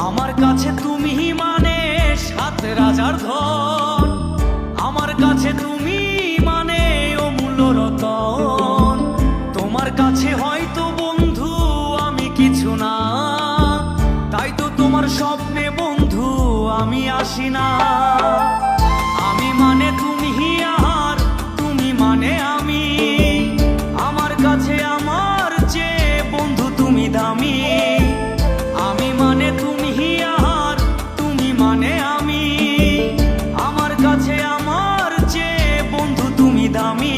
আমার কাছে তুমি মানে সাত রাজার ধন, আমার কাছে তুমি মানে অমূল্য রতন। তোমার কাছে হয়তো বন্ধু আমি কিছু না, তাই তো তোমার স্বপ্নে বন্ধু আমি আসি না। আমি মানে তুমি আর তুমি মানে আমি, আমার কাছে আমার চেয়ে বন্ধু তুমি দামি। আমি মানে তুমি আর তুমি মানে আমি, আমার কাছে আমার চেয়ে বন্ধু তুমি দামি।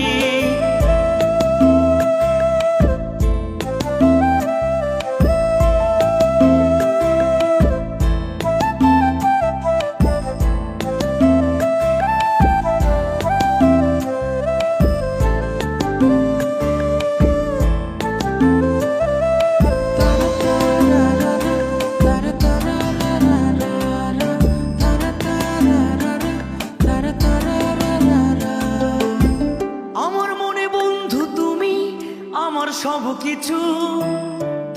আমার সব কিছু,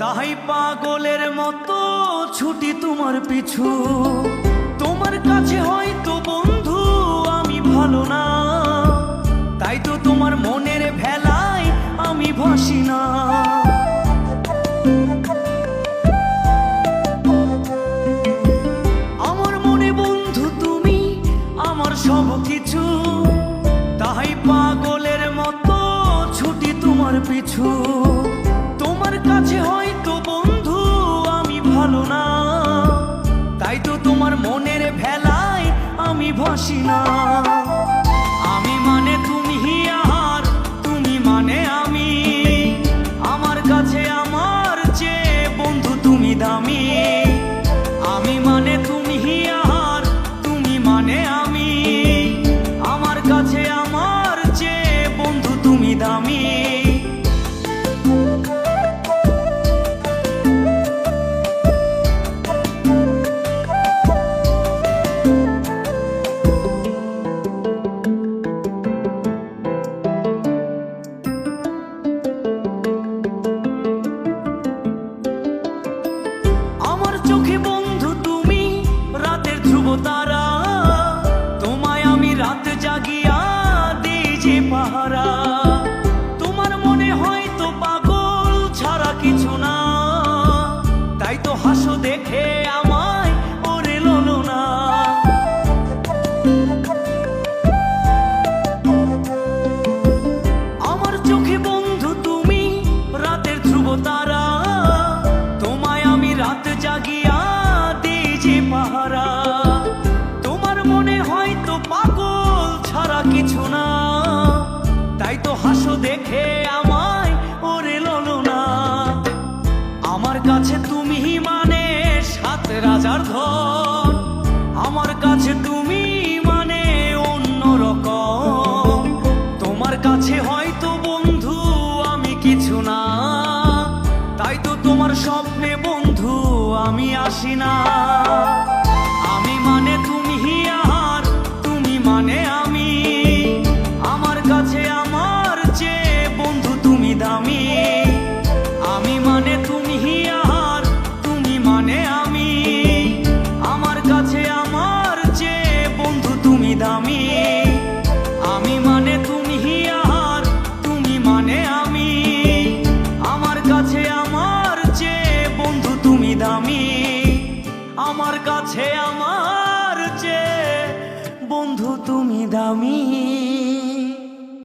তাই পাগলের মতো ছুটি তোমার পিছু। তোমার কাছে হয়তো বন্ধু আমি ভালো না, তাই তো তোমার মনের ভেলায় আমি ভাসি না। আমার মনে বন্ধু তুমি আমার সব কিছু, তাই পাগলের মতো ছুটি তোমার পিছু। তোমার কাছে হয়তো বন্ধু আমি ভালো না, তাই তো তোমার মনের ভেলায় আমি ভাসি না। আমি মানে তুমি আর তুমি মানে আমি, আমার কাছে আমার চেয়ে বন্ধু তুমি দামি। আমি মানে তুমি আর তুমি মানে আমি, আমার কাছে আমার চেয়ে বন্ধু তুমি দামি। আমার চোখে বন্ধু তুমি রাতের ধ্রুব তারা, তোমায় আমি রাত জাগিয়া দিই যে পাহারা। তোমার মনে হয়তো পাগল ছাড়া কিছু না, তাই তো হাসো দেখে আমায় ওরে ললো না। আমার চোখে বন্ধু তুমি রাতের ধ্রুব তারা, তোমায় আমি রাত জাগিয়া দিই যে পাহারা। তোমার মনে হয়তো পাগল ছাড়া কিছু না, তাই তো হাসো দেখে আমায় ওরে ললো না। আমার কাছে তুমি মানে সাত রাজার ধন, আমার কাছে তুমি মানে অন্য রকম। তোমার কাছে হয়তো বন্ধু আমি কিছু না, তাই তো তোমার স্বপ্নে বন্ধু আমি আসি না। আমি মানে তুমি আর তুমি মানে আমি, আমার কাছে আমার চেয়ে বন্ধু তুমি দামি। আমি মানে তুমি আর তুমি মানে আমি, আমার কাছে আমার চেয়ে বন্ধু তুমি দামি। আমি মানে তুমি আর তুমি মানে আমি, আমার কাছে আমার চেয়ে বন্ধু তুমি দামি। আমার কাছে আমার চেয়ে বন্ধু তুমি দামি।